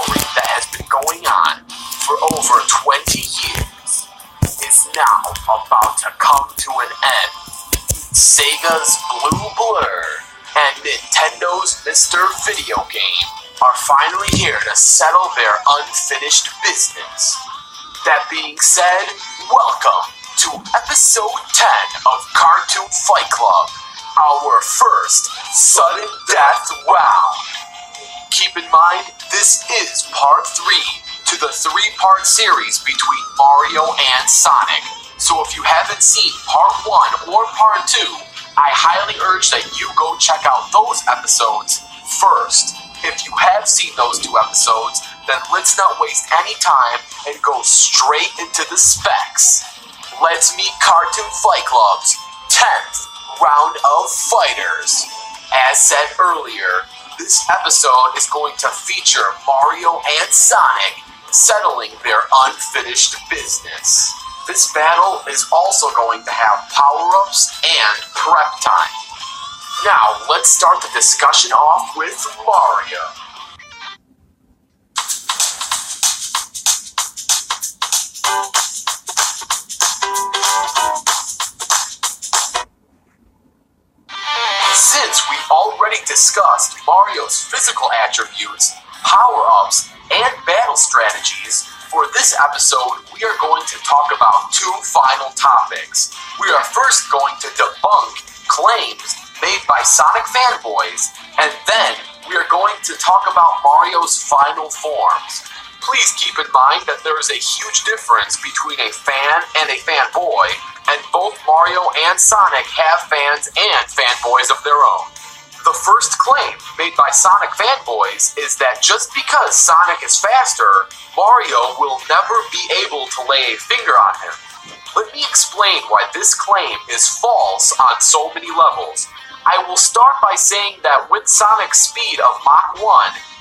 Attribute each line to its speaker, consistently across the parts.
Speaker 1: rivalry that has been going on for over 20 years is now about to come to an end. Sega's Blue Blur and Nintendo's Mr. Video Game are finally here to settle their unfinished business. That being said, welcome to episode 10 of Cartoon Fight Club, our first sudden death round. Keep in mind, this is part 3 to the 3-part series between Mario and Sonic. So if you haven't seen part 1 or part 2, I highly urge that you go check out those episodes first. If you have seen those 2 episodes, then let's not waste any time and go straight into the specs. Let's meet Cartoon Fight Club's 10th round of fighters. As said earlier, this episode is going to feature Mario and Sonic settling their unfinished business. This battle is also going to have power-ups and prep time. Now, let's start the discussion off with Mario. Since we already discussed Mario's physical attributes, power-ups, and battle strategies, for this episode we are going to talk about 2 final topics. We are first going to debunk claims made by Sonic fanboys, and then we are going to talk about Mario's final forms. Please keep in mind that there is a huge difference between a fan and a fanboy, and both Mario and Sonic have fans and fanboys of their own. The first claim made by Sonic fanboys is that just because Sonic is faster, Mario will never be able to lay a finger on him. Let me explain why this claim is false on so many levels. I will start by saying that with Sonic's speed of Mach 1,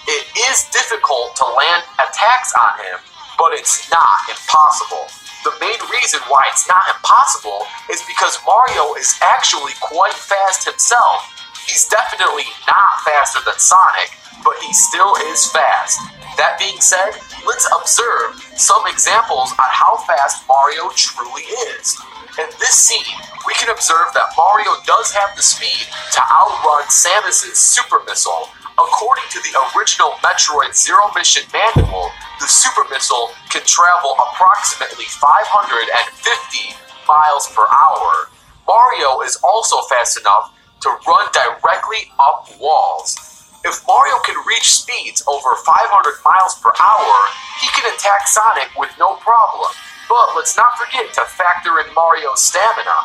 Speaker 1: it is difficult to land attacks on him, but it's not impossible. The main reason why it's not impossible is because Mario is actually quite fast himself. He's definitely not faster than Sonic, but he still is fast. That being said, let's observe some examples on how fast Mario truly is. In this scene, we can observe that Mario does have the speed to outrun Samus's super missile. According to the original Metroid Zero Mission manual, the super missile can travel approximately 550 miles per hour. Mario is also fast enough to run directly up walls. If Mario can reach speeds over 500 miles per hour, he can attack Sonic with no problem. But let's not forget to factor in Mario's stamina.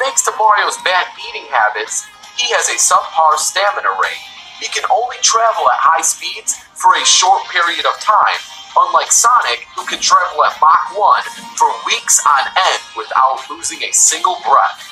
Speaker 1: Thanks to Mario's bad eating habits, he has a subpar stamina rate. He can only travel at high speeds for a short period of time, unlike Sonic, who can travel at Mach 1 for weeks on end without losing a single breath.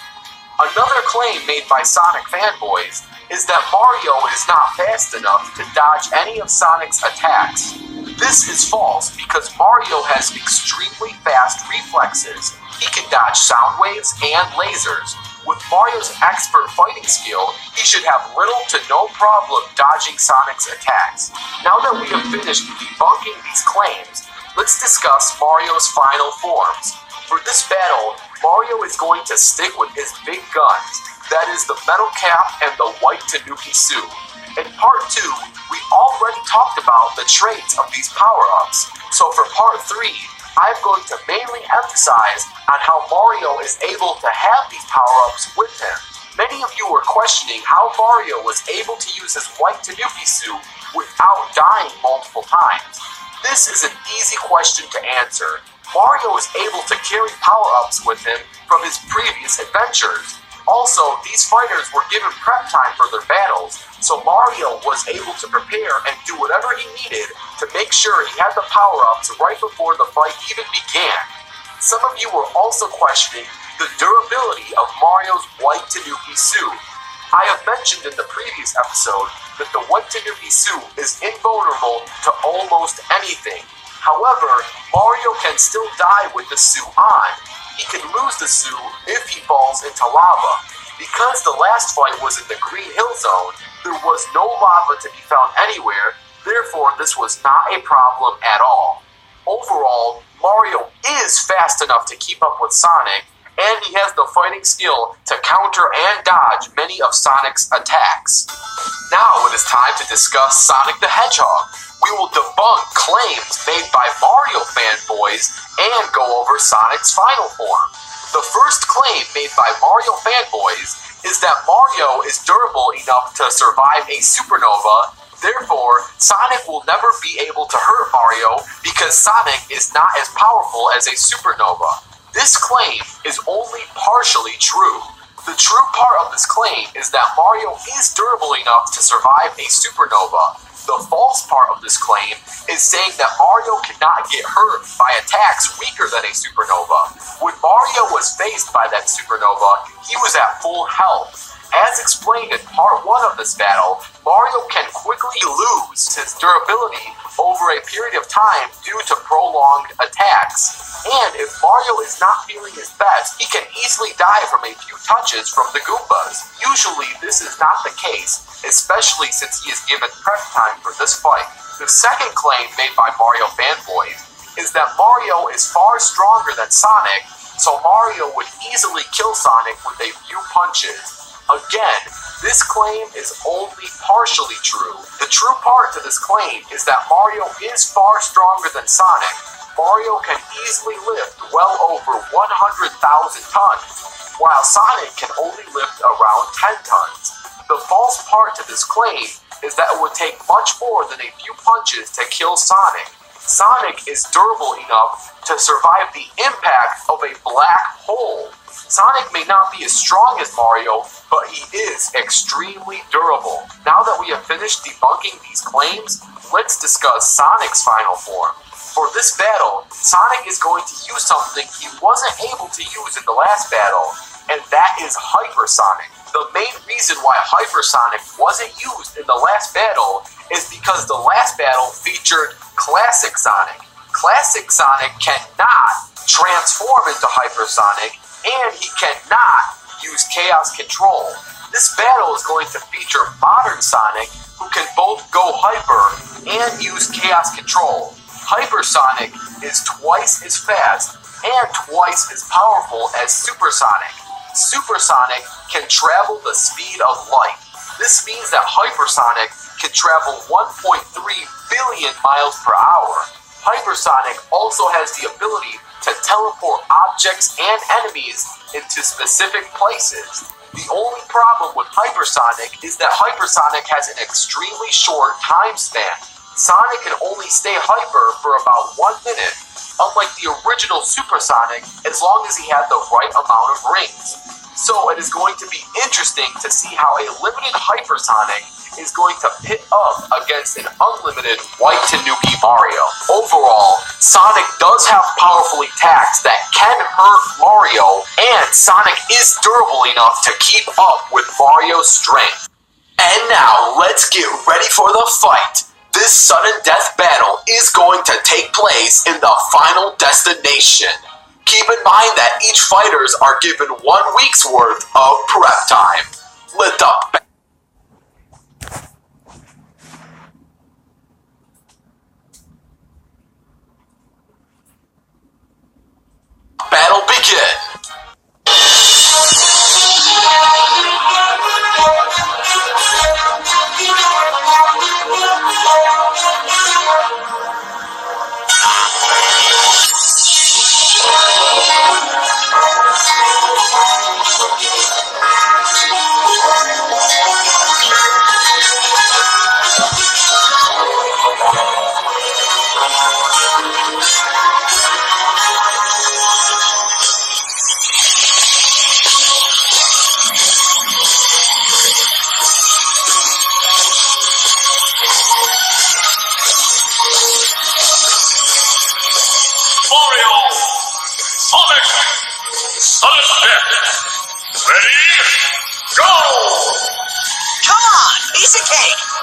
Speaker 1: Another claim made by Sonic fanboys is that Mario is not fast enough to dodge any of Sonic's attacks. This is false because Mario has extremely fast reflexes. He can dodge sound waves and lasers. With Mario's expert fighting skill, he should have little to no problem dodging Sonic's attacks. Now that we have finished debunking these claims, let's discuss Mario's final forms. For this battle, Mario is going to stick with his big guns, that is the metal cap and the white Tanuki suit. In part 2, we already talked about the traits of these power-ups, so for part 3, I'm going to mainly emphasize on how Mario is able to have these power-ups with him. Many of you were questioning how Mario was able to use his white Tanuki suit without dying multiple times. This is an easy question to answer. Mario is able to carry power-ups with him from his previous adventures. Also, these fighters were given prep time for their battles, so Mario was able to prepare and do whatever he needed to make sure he had the power-ups right before the fight even began. Some of you were also questioning the durability of Mario's white Tanuki suit. I have mentioned in the previous episode that the white Tanuki suit is invulnerable to almost anything. However, Mario can still die with the suit on. He can lose the suit if he falls into lava. Because the last fight was in the Green Hill Zone, there was no lava to be found anywhere. Therefore, this was not a problem at all. Overall, Mario is fast enough to keep up with Sonic, and he has the fighting skill to counter and dodge many of Sonic's attacks. Now it is time to discuss Sonic the Hedgehog. We will debunk claims made by Mario fanboys and go over Sonic's final form. The first claim made by Mario fanboys is that Mario is durable enough to survive a supernova. Therefore, Sonic will never be able to hurt Mario because Sonic is not as powerful as a supernova. This claim is only partially true. The true part of this claim is that Mario is durable enough to survive a supernova. The false part of this claim is saying that Mario cannot get hurt by attacks weaker than a supernova. When Mario was faced by that supernova, he was at full health. As explained in part 1 of this battle, Mario can quickly lose his durability over a period of time due to prolonged attacks. And if Mario is not feeling his best, he can easily die from a few touches from the Goombas. Usually this is not the case, especially since he is given prep time for this fight. The second claim made by Mario fanboys is that Mario is far stronger than Sonic, so Mario would easily kill Sonic with a few punches. Again, this claim is only partially true. The true part to this claim is that Mario is far stronger than Sonic. Mario can easily lift well over 100,000 tons, while Sonic can only lift around 10 tons. The false part to this claim is that it would take much more than a few punches to kill Sonic. Sonic is durable enough to survive the impact of a black hole. Sonic may not be as strong as Mario, but he is extremely durable. Now that we have finished debunking these claims, let's discuss Sonic's final form. For this battle, Sonic is going to use something he wasn't able to use in the last battle, and that is Hypersonic. The main reason why Hypersonic wasn't used in the last battle is because the last battle featured Classic Sonic. Classic Sonic cannot transform into Hypersonic, and he cannot use Chaos Control. This battle is going to feature modern Sonic, who can both go Hyper and use Chaos Control. Hypersonic is twice as fast and twice as powerful as Supersonic. Supersonic can travel the speed of light. This means that Hypersonic can travel 1.3 billion miles per hour. Hypersonic also has the ability to teleport objects and enemies into specific places. The only problem with Hypersonic is that Hypersonic has an extremely short time span. Sonic can only stay hyper for about 1 minute, unlike the original Supersonic, as long as he had the right amount of rings. So it is going to be interesting to see how a limited Hypersonic is going to pit up against an unlimited White Tanuki Mario. Overall, Sonic does have powerful attacks that can hurt Mario, and Sonic is durable enough to keep up with Mario's strength. And now, let's get ready for the fight. This sudden death battle is going to take place in the final destination. Keep in mind that each fighters are given 1 week's worth of prep time. Let the battle begin.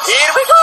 Speaker 2: Here we go!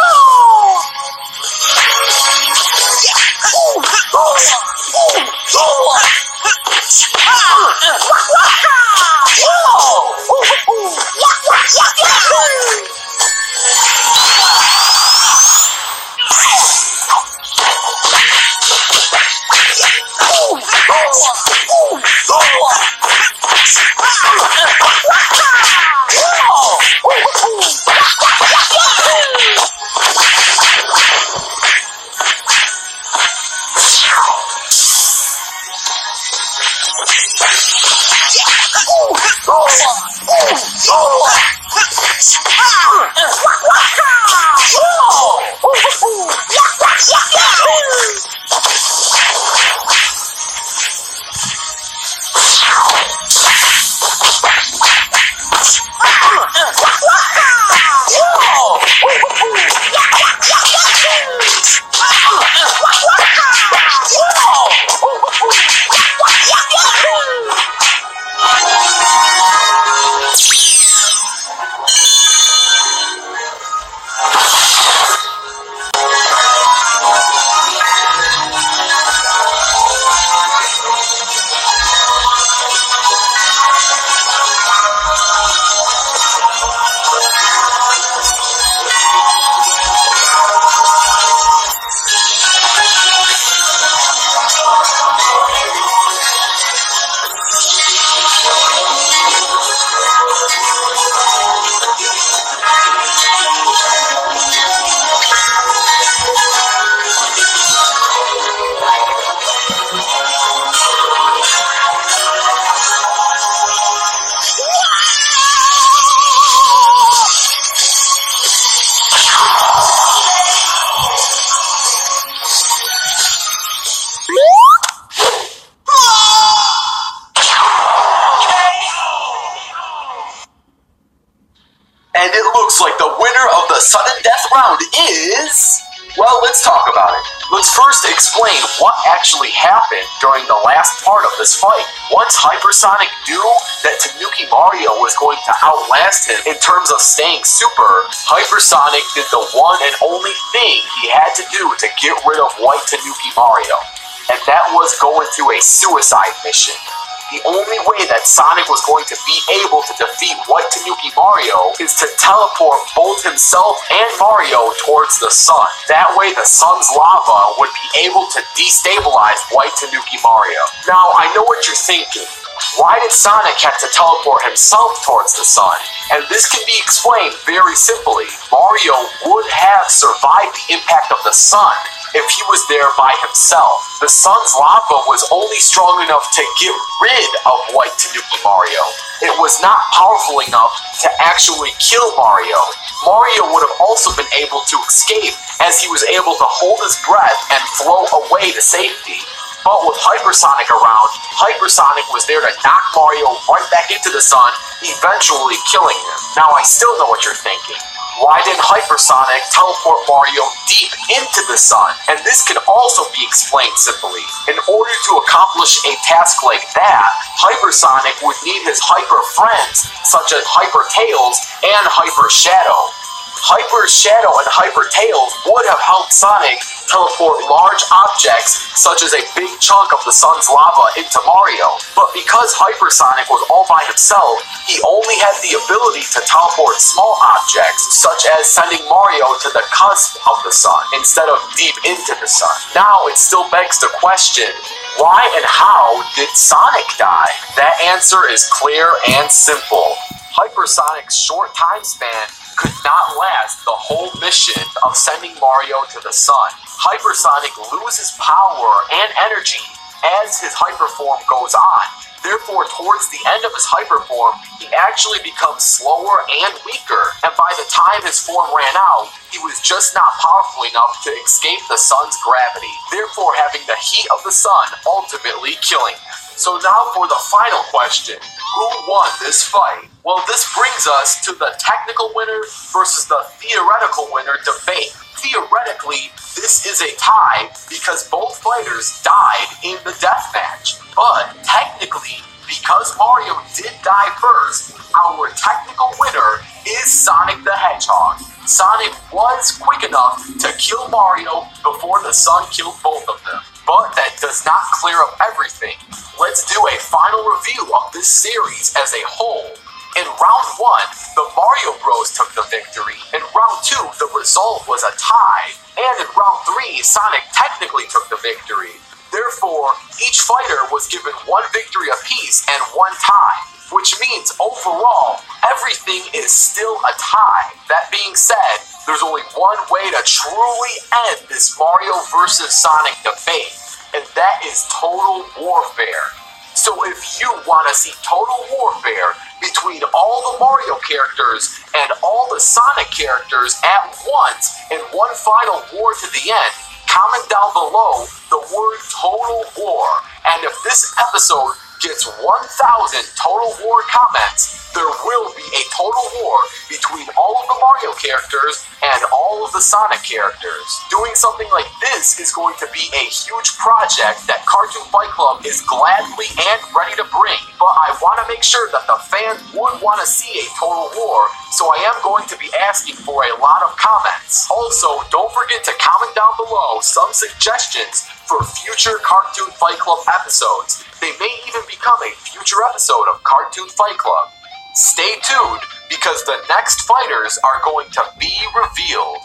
Speaker 1: And it looks like the winner of the sudden death round is... Well, let's talk about it. Let's first explain what actually happened during the last part of this fight. Once Hypersonic knew that Tanuki Mario was going to outlast him in terms of staying super, Hypersonic did the one and only thing he had to do to get rid of White Tanuki Mario. And that was go into a suicide mission. The only way that Sonic was going to be able to defeat White Tanuki Mario is to teleport both himself and Mario towards the sun. That way the sun's lava would be able to destabilize White Tanuki Mario. Now, I know what you're thinking. Why did Sonic have to teleport himself towards the sun? And this can be explained very simply. Mario would have survived the impact of the sun if he was there by himself. The sun's lava was only strong enough to get rid of White Tanuki Mario. It was not powerful enough to actually kill Mario. Mario would have also been able to escape, as he was able to hold his breath and float away to safety. But with Hypersonic around, Hypersonic was there to knock Mario right back into the sun, eventually killing him. Now I still know what you're thinking. Why didn't Hypersonic teleport Mario deep into the sun? And this can also be explained simply. In order to accomplish a task like that, Hypersonic would need his Hyper friends, such as Hyper Tails and Hyper Shadow. Hyper Shadow and Hyper Tails would have helped Sonic teleport large objects, such as a big chunk of the sun's lava, into Mario. But because Hypersonic was all by himself, he only had the ability to teleport small objects, such as sending Mario to the cusp of the sun, instead of deep into the sun. Now it still begs the question, why and how did Sonic die? That answer is clear and simple. Hypersonic's short time span could not last the whole mission of sending Mario to the sun. Hypersonic loses power and energy as his hyper form goes on. Therefore, towards the end of his hyper form, he actually becomes slower and weaker, and by the time his form ran out, he was just not powerful enough to escape the sun's gravity, therefore having the heat of the sun ultimately killing him. So now for the final question. Who won this fight? Well, this brings us to the technical winner versus the theoretical winner debate. Theoretically, this is a tie because both fighters died in the death match. But technically, because Mario did die first, our technical winner is Sonic the Hedgehog. Sonic was quick enough to kill Mario before the sun killed both of them. But that does not clear up everything. Let's do a final review of this series as a whole. In round 1, the Mario Bros took the victory. In round 2, the result was a tie. And in round 3, Sonic technically took the victory. Therefore, each fighter was given one victory apiece and one tie, which means overall, everything is still a tie. That being said, there's only one way to truly end this Mario vs. Sonic debate, and that is total warfare. So if you want to see total warfare between all the Mario characters and all the Sonic characters at once in one final war to the end, comment down below the word Total War. And if this episode gets 1,000 Total War comments, there will be a Total War between all of the Mario characters and all of the Sonic characters. Doing something like this is going to be a huge project that Cartoon Fight Club is gladly and ready to bring, but I want to make sure that the fans would want to see a Total War, so I am going to be asking for a lot of comments. Also, don't forget to comment down below some suggestions for future Cartoon Fight Club episodes. They may even become a future episode of Cartoon Fight Club. Stay tuned, because the next fighters are going to be revealed.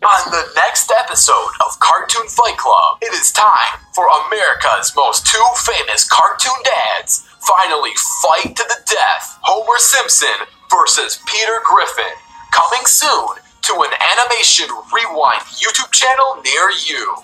Speaker 1: On the next episode of Cartoon Fight Club, it is time for America's most two famous cartoon dads finally fight to the death. Homer Simpson versus Peter Griffin. Coming soon to an Animation Rewind YouTube channel near you.